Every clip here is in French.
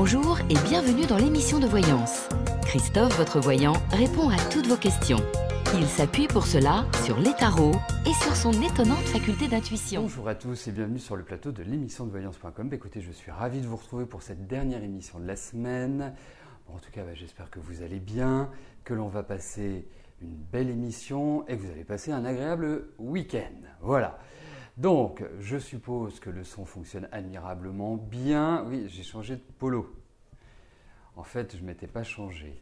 Bonjour et bienvenue dans l'émission de voyance. Christophe, votre voyant, répond à toutes vos questions. Il s'appuie pour cela sur les tarots et sur son étonnante faculté d'intuition. Bonjour à tous et bienvenue sur le plateau de l'émission de voyance.com. Écoutez, je suis ravi de vous retrouver pour cette dernière émission de la semaine. Bon, en tout cas, j'espère que vous allez bien, que l'on va passer une belle émission et que vous allez passer un agréable week-end. Voilà. Donc, je suppose que le son fonctionne admirablement bien. Oui, j'ai changé de polo. En fait, je ne m'étais pas changé.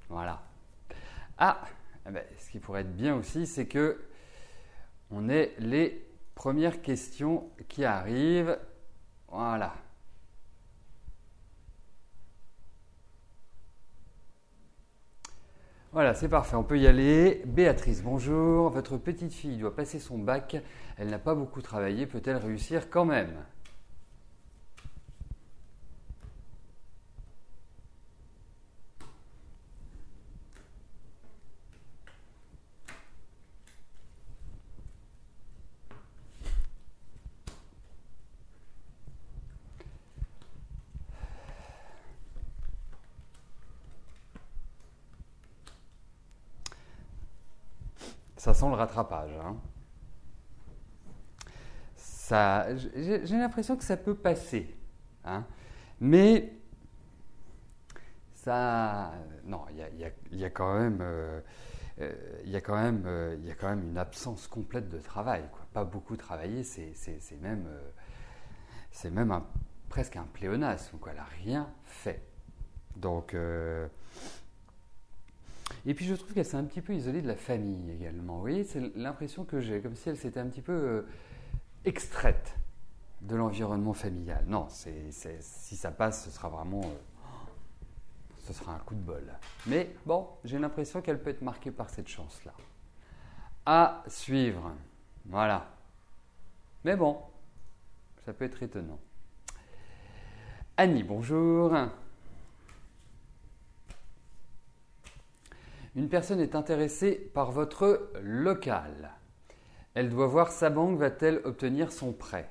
Voilà. Ah, ce qui pourrait être bien aussi, c'est que on ait les premières questions qui arrivent. Voilà. Voilà, c'est parfait, on peut y aller. Béatrice, bonjour. Votre petite fille doit passer son bac. Elle n'a pas beaucoup travaillé. Peut-elle réussir quand même ? Ça sent le rattrapage. J'ai l'impression que ça peut passer. Mais ça, non, il y a quand même une absence complète de travail, quoi. Pas beaucoup travailler, c'est même presque un pléonasme, quoi. Elle n'a rien fait. Donc, et puis je trouve qu'elle s'est un petit peu isolée de la famille également. Vous voyez, c'est l'impression que j'ai, comme si elle s'était un petit peu extraite de l'environnement familial. Non, si ça passe, ce sera vraiment, ce sera un coup de bol. Mais bon, j'ai l'impression qu'elle peut être marquée par cette chance-là. À suivre. Voilà. Mais bon, ça peut être étonnant. Annie, bonjour. Une personne est intéressée par votre local. Elle doit voir sa banque, va-t-elle obtenir son prêt ?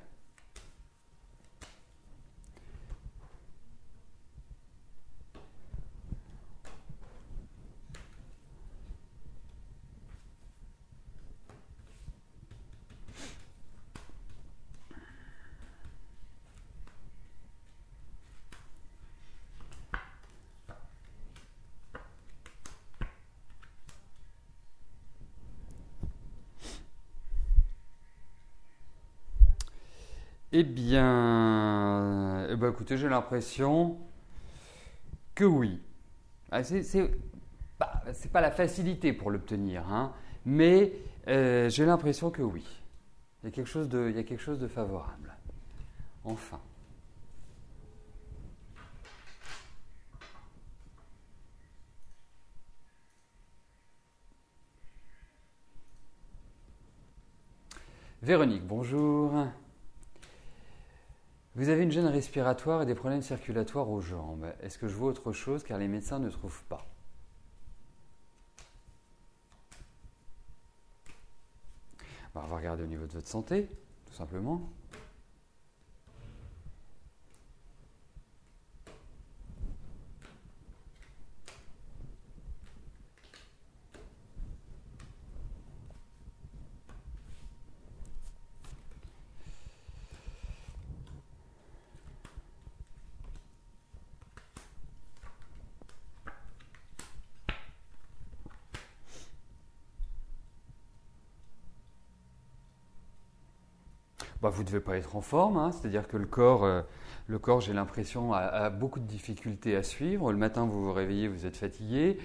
Eh bien, écoutez, j'ai l'impression que oui. C'est pas la facilité pour l'obtenir, mais j'ai l'impression que oui. Il y a quelque chose de favorable. Enfin. Véronique, bonjour. Vous avez une gêne respiratoire et des problèmes circulatoires aux jambes. Est-ce que je vois autre chose car les médecins ne trouvent pas ? On va regarder au niveau de votre santé, tout simplement. Vous ne devez pas être en forme, c'est-à-dire que le corps, j'ai l'impression, a beaucoup de difficultés à suivre. Le matin, vous vous réveillez, vous êtes fatigué.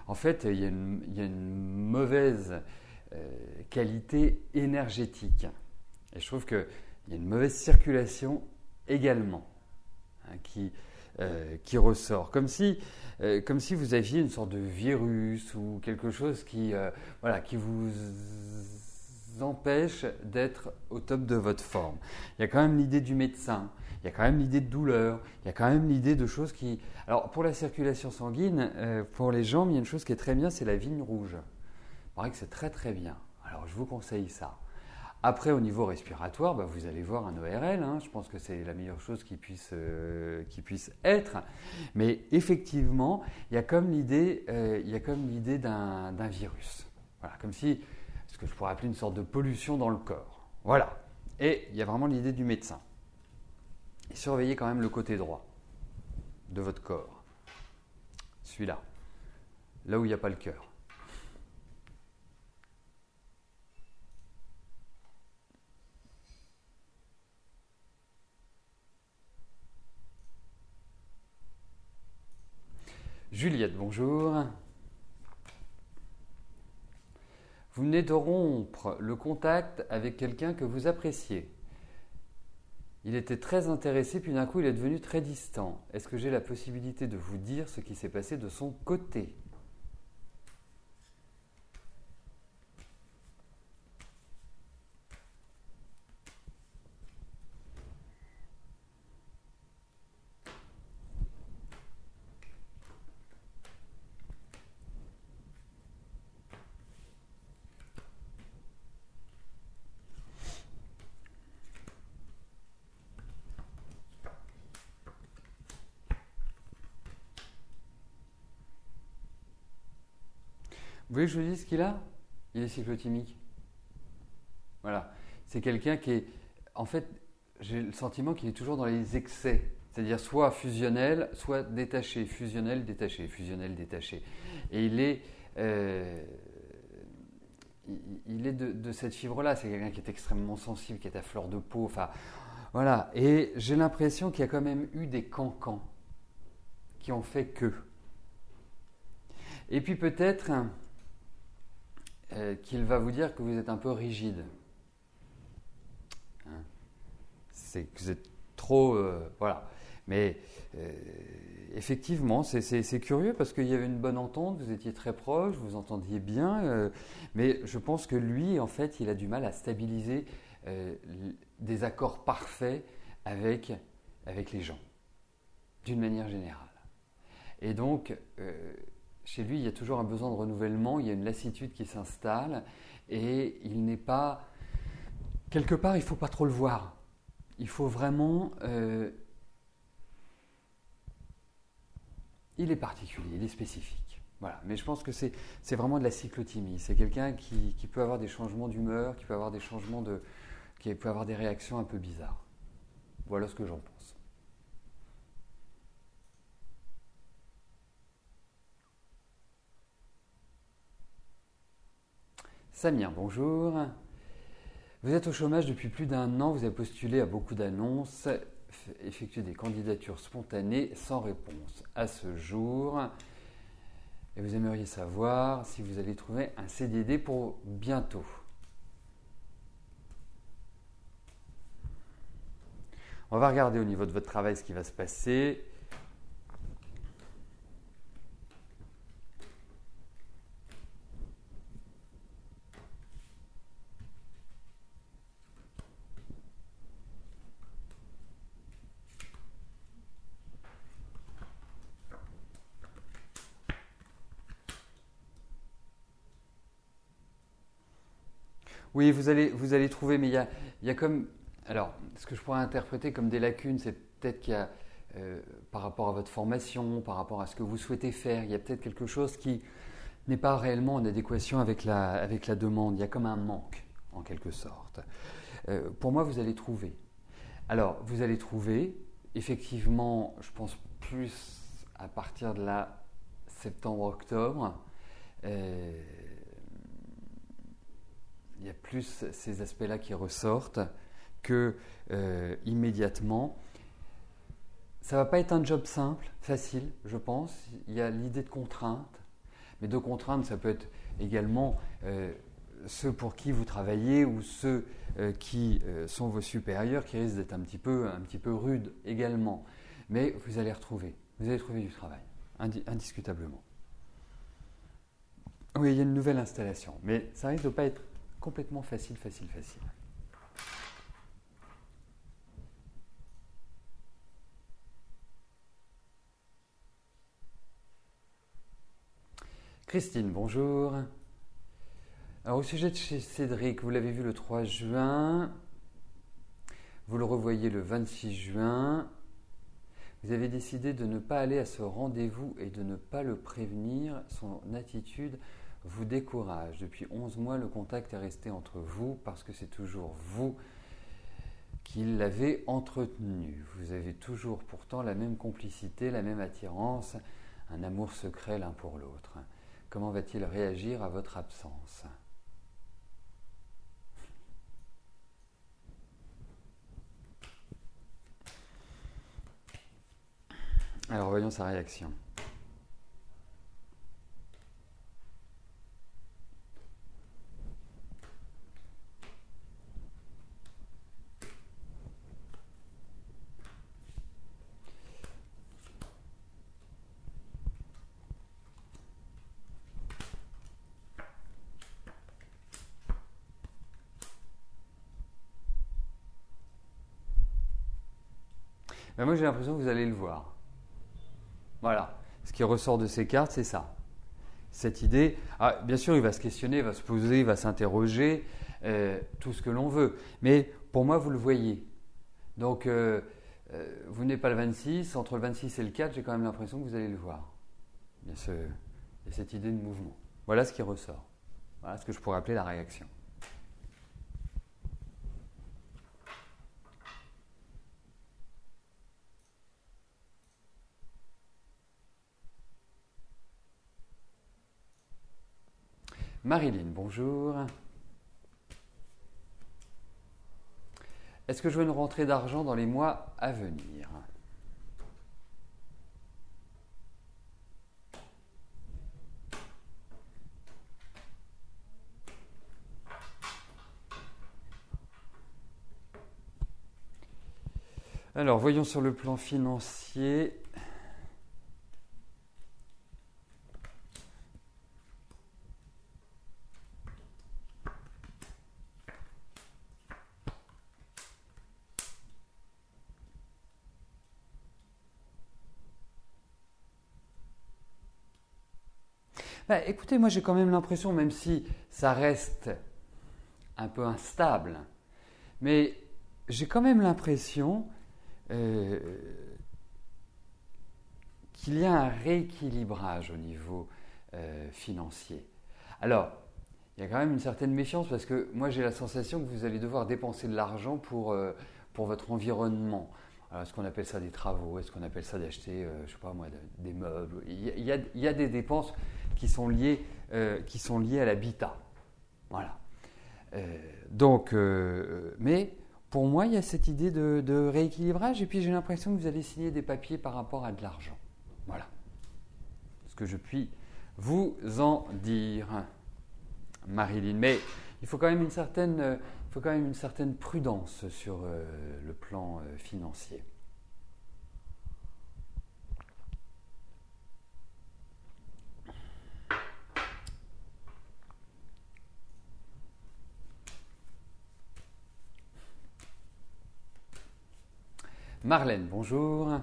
En fait, il y a une mauvaise qualité énergétique. Et je trouve qu'il y a une mauvaise circulation également qui ressort. Comme si vous aviez une sorte de virus ou quelque chose qui vous empêche d'être au top de votre forme. Il y a quand même l'idée du médecin, il y a quand même l'idée de douleur, il y a quand même l'idée de choses qui... Alors pour la circulation sanguine, pour les jambes, il y a une chose qui est très bien, c'est la vigne rouge. Il paraît que c'est très très bien. Alors je vous conseille ça. Après, au niveau respiratoire, vous allez voir un ORL. Hein, je pense que c'est la meilleure chose qui puisse être. Mais effectivement, il y a comme l'idée d'un virus. Voilà, comme si, ce que je pourrais appeler une sorte de pollution dans le corps. Voilà. Et il y a vraiment l'idée du médecin. Et surveillez quand même le côté droit de votre corps. Celui-là. Là où il n'y a pas le cœur. Juliette, bonjour. Vous venez de rompre le contact avec quelqu'un que vous appréciez. Il était très intéressé, puis d'un coup il est devenu très distant. Est-ce que j'ai la possibilité de vous dire ce qui s'est passé de son côté ? Vous voulez que je vous dise ce qu'il a ? Il est cyclotimique. Voilà. C'est quelqu'un qui est... En fait, j'ai le sentiment qu'il est toujours dans les excès. C'est-à-dire soit fusionnel, soit détaché. Fusionnel, détaché. Fusionnel, détaché. Et il est de cette fibre-là. C'est quelqu'un qui est extrêmement sensible, qui est à fleur de peau. Enfin, voilà. Et j'ai l'impression qu'il y a quand même eu des cancans qui ont fait que. Et puis peut-être qu'il va vous dire que vous êtes un peu rigide. Hein, c'est que vous êtes trop... voilà. Mais effectivement, c'est curieux parce qu'il y avait une bonne entente, vous étiez très proches, vous entendiez bien. Mais je pense que lui, en fait, il a du mal à stabiliser des accords parfaits avec les gens, d'une manière générale. Et donc... chez lui, il y a toujours un besoin de renouvellement, il y a une lassitude qui s'installe et il n'est pas... Quelque part, il ne faut pas trop le voir. Il faut vraiment... il est particulier, il est spécifique. Voilà. Mais je pense que c'est vraiment de la cyclothymie. C'est quelqu'un qui peut avoir des changements d'humeur, qui peut avoir des changements qui peut avoir des réactions un peu bizarres. Voilà ce que j'en pense. Samir, bonjour. Vous êtes au chômage depuis plus d'un an, vous avez postulé à beaucoup d'annonces, effectué des candidatures spontanées sans réponse à ce jour. Et vous aimeriez savoir si vous allez trouver un CDD pour bientôt. On va regarder au niveau de votre travail ce qui va se passer. Oui, vous allez trouver, mais il y a comme... Alors, ce que je pourrais interpréter comme des lacunes, c'est peut-être qu'il y a, par rapport à votre formation, par rapport à ce que vous souhaitez faire, il y a peut-être quelque chose qui n'est pas réellement en adéquation avec la demande. Il y a comme un manque, en quelque sorte. Pour moi, vous allez trouver. Alors, vous allez trouver, effectivement, je pense plus à partir de la septembre-octobre, il y a plus ces aspects-là qui ressortent que immédiatement. Ça ne va pas être un job simple, facile, je pense. Il y a l'idée de contrainte. Mais de contrainte, ça peut être également ceux pour qui vous travaillez ou ceux qui sont vos supérieurs qui risquent d'être un petit peu rudes également. Mais vous allez trouver du travail, indiscutablement. Oui, il y a une nouvelle installation, mais ça risque de ne pas être complètement facile. Christine, bonjour. Alors au sujet de chez Cédric, vous l'avez vu le 3 juin, vous le revoyez le 26 juin. Vous avez décidé de ne pas aller à ce rendez-vous et de ne pas le prévenir. Son attitude vous décourage. Depuis 11 mois, le contact est resté entre vous parce que c'est toujours vous qui l'avez entretenu. Vous avez toujours pourtant la même complicité, la même attirance, un amour secret l'un pour l'autre. Comment va-t-il réagir à votre absence ? Alors voyons sa réaction. Ben moi j'ai l'impression que vous allez le voir. Voilà, ce qui ressort de ces cartes, c'est ça. Cette idée, bien sûr, il va se questionner, il va se poser, il va s'interroger, tout ce que l'on veut. Mais pour moi, vous le voyez. Donc, vous n'êtes pas le 26, entre le 26 et le 4, j'ai quand même l'impression que vous allez le voir. Il y a cette idée de mouvement. Voilà ce qui ressort. Voilà ce que je pourrais appeler la réaction. Marilyn, bonjour. Est-ce que je veux une rentrée d'argent dans les mois à venir ? Alors, voyons sur le plan financier. Écoutez, moi j'ai quand même l'impression, même si ça reste un peu instable, mais j'ai quand même l'impression qu'il y a un rééquilibrage au niveau financier. Alors, il y a quand même une certaine méfiance parce que moi j'ai la sensation que vous allez devoir dépenser de l'argent pour votre environnement. Alors, est-ce qu'on appelle ça des travaux? Est-ce qu'on appelle ça d'acheter, je ne sais pas moi, des meubles? Il y a des dépenses qui sont liées à l'habitat. Voilà. Mais pour moi, il y a cette idée de rééquilibrage et puis j'ai l'impression que vous allez signer des papiers par rapport à de l'argent. Voilà. Ce que je puis vous en dire, Marilyn. Mais il faut quand même une certaine prudence sur le plan financier. Marlène, bonjour.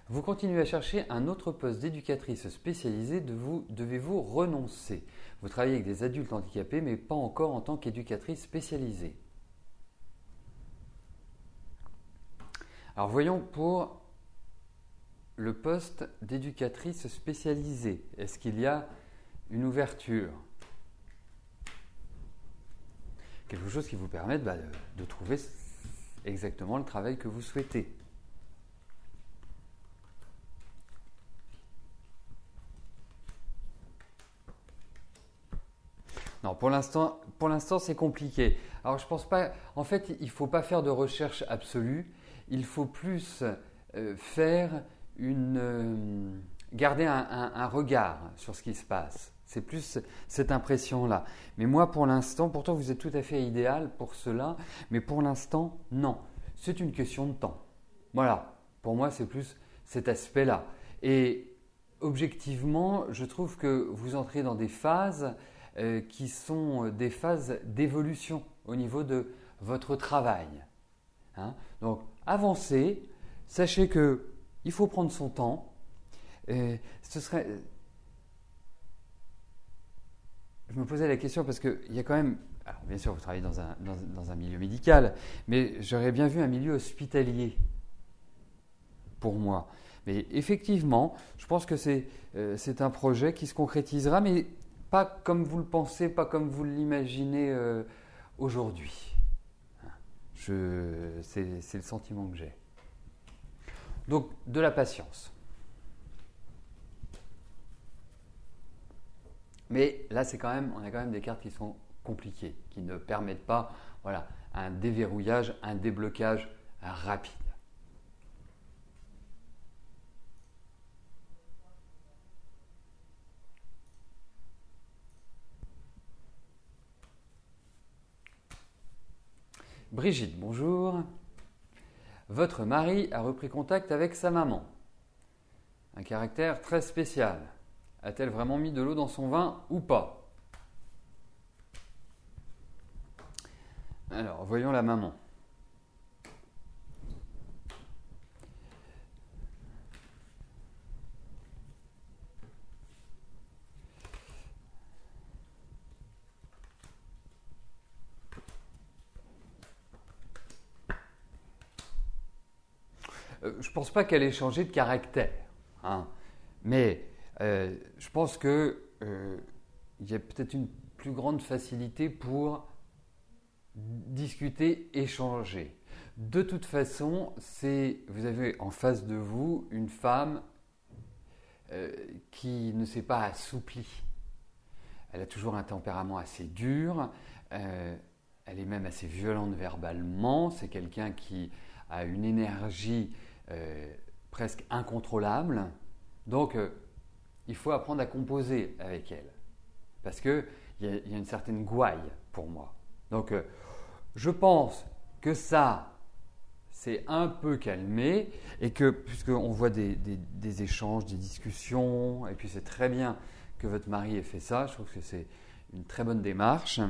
Vous continuez à chercher un autre poste d'éducatrice spécialisée, devez-vous renoncer? Vous travaillez avec des adultes handicapés, mais pas encore en tant qu'éducatrice spécialisée. Alors voyons pour le poste d'éducatrice spécialisée. Est-ce qu'il y a une ouverture? Quelque chose qui vous permette de trouver exactement le travail que vous souhaitez. Non, pour l'instant, c'est compliqué. Alors, je pense pas. En fait, il ne faut pas faire de recherche absolue. Il faut plus garder un regard sur ce qui se passe. C'est plus cette impression-là. Mais moi, pour l'instant, pourtant, vous êtes tout à fait idéal pour cela. Mais pour l'instant, non. C'est une question de temps. Voilà. Pour moi, c'est plus cet aspect-là. Et objectivement, je trouve que vous entrez dans des phases qui sont des phases d'évolution au niveau de votre travail. Donc, avancez, sachez qu'il faut prendre son temps. Je je me posais la question parce qu'il y a quand même, alors bien sûr vous travaillez dans un milieu médical, mais j'aurais bien vu un milieu hospitalier pour moi. Mais effectivement, je pense que c'est un projet qui se concrétisera, mais pas comme vous le pensez, pas comme vous l'imaginez aujourd'hui. C'est le sentiment que j'ai. Donc, de la patience. Mais là, on a quand même des cartes qui sont compliquées, qui ne permettent pas, voilà, un déverrouillage, un déblocage rapide. Brigitte, bonjour. Votre mari a repris contact avec sa maman. Un caractère très spécial. A-t-elle vraiment mis de l'eau dans son vin ou pas? Alors, voyons la maman. Je ne pense pas qu'elle ait changé de caractère, hein. Mais je pense qu'il y a peut-être une plus grande facilité pour discuter, échanger. De toute façon, vous avez en face de vous une femme qui ne s'est pas assouplie. Elle a toujours un tempérament assez dur, elle est même assez violente verbalement, c'est quelqu'un qui a une énergie presque incontrôlable. Donc, il faut apprendre à composer avec elle. Parce qu'il y a une certaine gouaille pour moi. Donc, je pense que ça, c'est un peu calmé et que, puisqu'on voit des échanges, des discussions, et puis c'est très bien que votre mari ait fait ça, je trouve que c'est une très bonne démarche.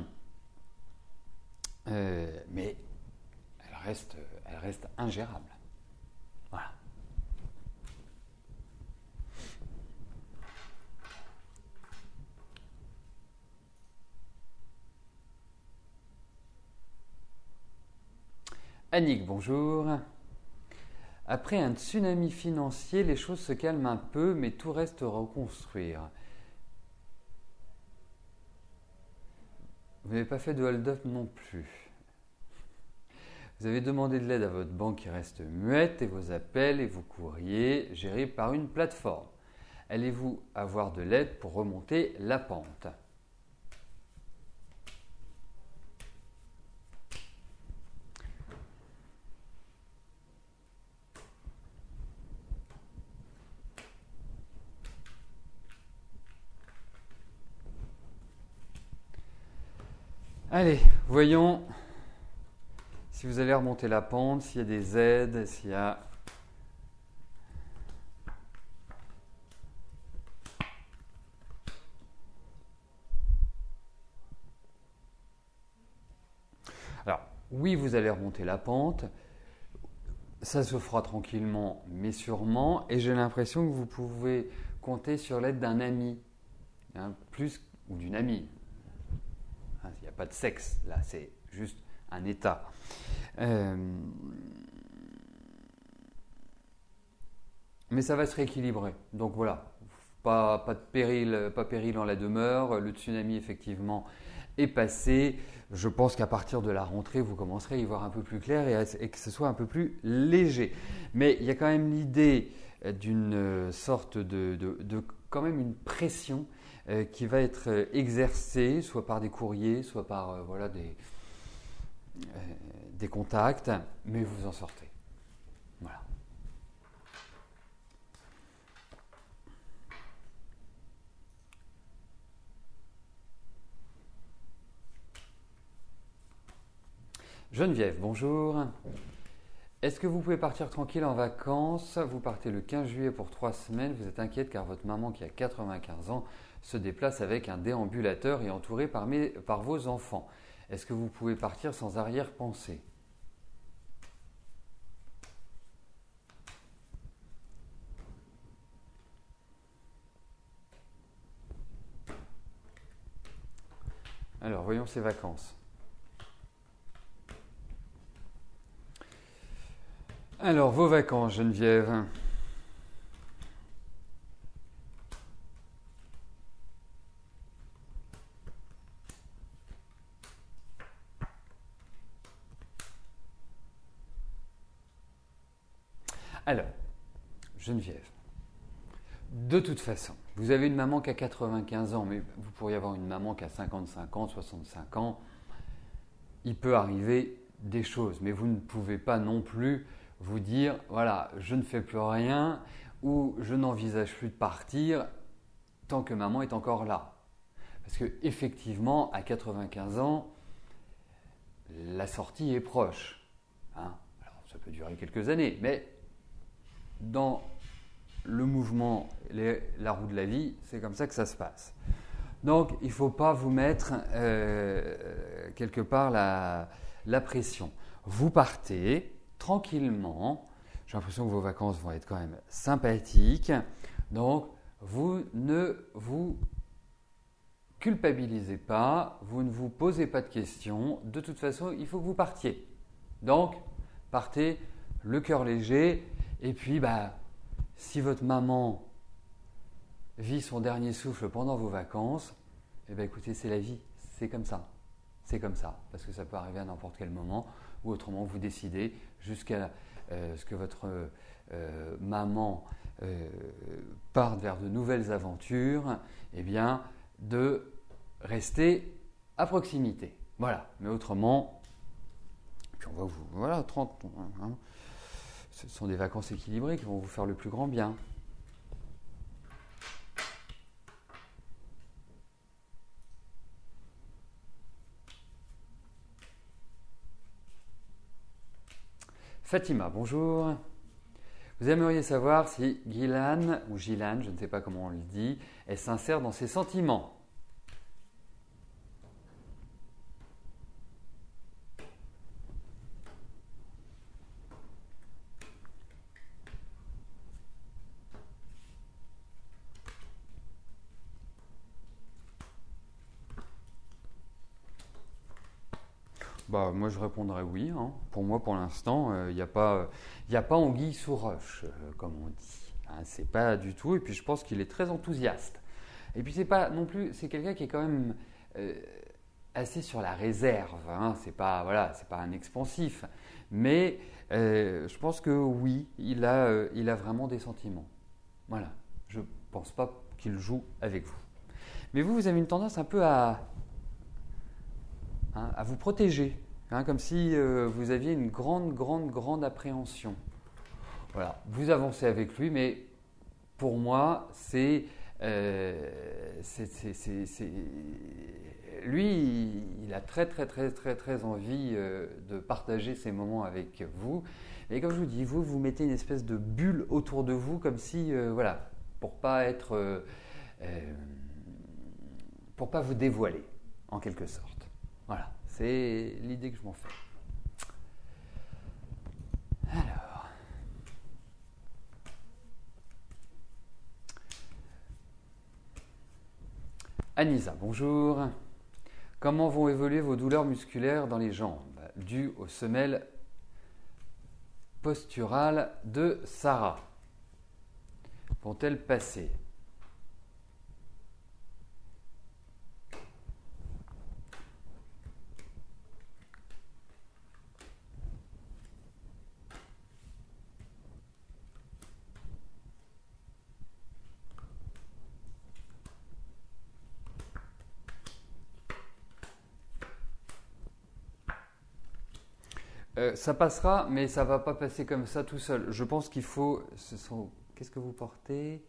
Mais elle reste ingérable. Voilà. Annick, bonjour. Après un tsunami financier, les choses se calment un peu, mais tout reste à reconstruire. Vous n'avez pas fait de hold-up non plus. Vous avez demandé de l'aide à votre banque qui reste muette et vos appels et vos courriers gérés par une plateforme. Allez-vous avoir de l'aide pour remonter la pente? Allez, voyons si vous allez remonter la pente, s'il y a des aides, s'il y a... Alors, oui, vous allez remonter la pente, ça se fera tranquillement, mais sûrement, et j'ai l'impression que vous pouvez compter sur l'aide d'un ami, hein, ou d'une amie. Il n'y a pas de sexe, là, c'est juste un état. Mais ça va se rééquilibrer. Donc voilà, pas de péril en la demeure. Le tsunami, effectivement, est passé. Je pense qu'à partir de la rentrée, vous commencerez à y voir un peu plus clair et que ce soit un peu plus léger. Mais il y a quand même l'idée d'une sorte de quand même une pression qui va être exercée, soit par des courriers, soit par voilà, des contacts, mais vous en sortez. Voilà. Geneviève, bonjour. Est-ce que vous pouvez partir tranquille en vacances? Vous partez le 15 juillet pour 3 semaines. Vous êtes inquiète car votre maman qui a 95 ans se déplace avec un déambulateur et entourée par vos enfants. Est-ce que vous pouvez partir sans arrière-pensée? voyons ces vacances. Alors, vos vacances, Geneviève. Alors, Geneviève, de toute façon, vous avez une maman qui a 95 ans, mais vous pourriez avoir une maman qui a 55 ans, 65 ans. Il peut arriver des choses, mais vous ne pouvez pas non plus vous dire, voilà, je ne fais plus rien ou je n'envisage plus de partir tant que maman est encore là. Parce qu'effectivement, à 95 ans, la sortie est proche. Hein. Alors, ça peut durer quelques années, mais dans le mouvement, la roue de la vie, c'est comme ça que ça se passe. Donc, il ne faut pas vous mettre quelque part la pression. Vous partez tranquillement. J'ai l'impression que vos vacances vont être quand même sympathiques. Donc, vous ne vous culpabilisez pas, vous ne vous posez pas de questions. De toute façon, il faut que vous partiez. Donc, partez le cœur léger. Et puis, si votre maman vit son dernier souffle pendant vos vacances, écoutez, c'est la vie, c'est comme ça. C'est comme ça, parce que ça peut arriver à n'importe quel moment, ou autrement vous décidez jusqu'à ce que votre maman parte vers de nouvelles aventures, de rester à proximité. Voilà, mais autrement, puis on va vous, voilà, 30, hein, ce sont des vacances équilibrées qui vont vous faire le plus grand bien. Fatima, bonjour. Vous aimeriez savoir si Ghilan, ou Ghilan, je ne sais pas comment on le dit, est sincère dans ses sentiments. Moi, je répondrais oui. Hein. Pour moi, pour l'instant, il n'y a pas anguille sous roche, comme on dit. Hein, c'est pas du tout. Et puis, je pense qu'il est très enthousiaste. Et puis, c'est pas non plus. C'est quelqu'un qui est quand même assez sur la réserve. Hein. C'est pas un expansif. Mais je pense que oui, il a vraiment des sentiments. Voilà. Je pense pas qu'il joue avec vous. Mais vous avez une tendance un peu à vous protéger, comme si vous aviez une grande appréhension. Voilà, vous avancez avec lui, mais pour moi, lui, il a très envie de partager ces moments avec vous. Et comme je vous dis, vous mettez une espèce de bulle autour de vous, comme si, pour pas vous dévoiler, en quelque sorte. Voilà, c'est l'idée que je m'en fais. Alors, Anissa, bonjour. Comment vont évoluer vos douleurs musculaires dans les jambes, dues aux semelles posturales de Sarah? Vont-elles passer? Ça passera, mais ça ne va pas passer comme ça tout seul. Je pense qu'il faut… Qu'est-ce que vous portez?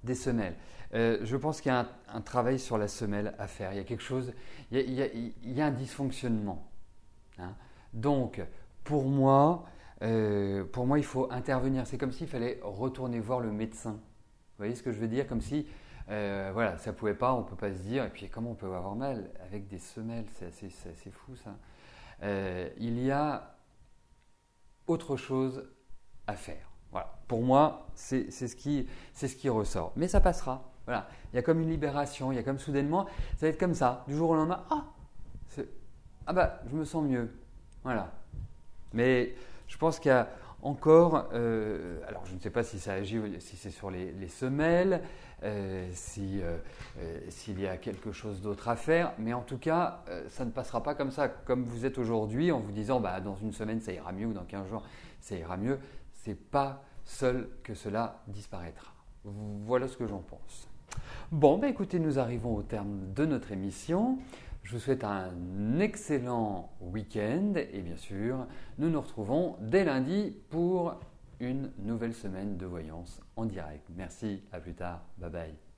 Des semelles. Je pense qu'il y a un travail sur la semelle à faire. Il y a quelque chose… Il y a un dysfonctionnement. Hein. Donc, pour moi, il faut intervenir. C'est comme s'il fallait retourner voir le médecin. Vous voyez ce que je veux dire? Comme si… ça ne pouvait pas, on ne peut pas se dire. Et puis, comment on peut avoir mal avec des semelles? C'est assez fou, ça. Il y a autre chose à faire. Voilà. Pour moi, c'est ce qui ressort. Mais ça passera. Voilà, il y a comme une libération, il y a comme soudainement, ça va être comme ça, du jour au lendemain, je me sens mieux. Voilà. Mais je pense qu'il y a encore, alors je ne sais pas si ça agit, si c'est sur les semelles, s'il y a quelque chose d'autre à faire, mais en tout cas, ça ne passera pas comme ça, comme vous êtes aujourd'hui, en vous disant dans une semaine ça ira mieux ou dans 15 jours ça ira mieux. C'est pas seul que cela disparaîtra. Voilà ce que j'en pense. Bon, écoutez, nous arrivons au terme de notre émission. Je vous souhaite un excellent week-end et bien sûr, nous nous retrouvons dès lundi pour une nouvelle semaine de voyance en direct. Merci, à plus tard, bye bye.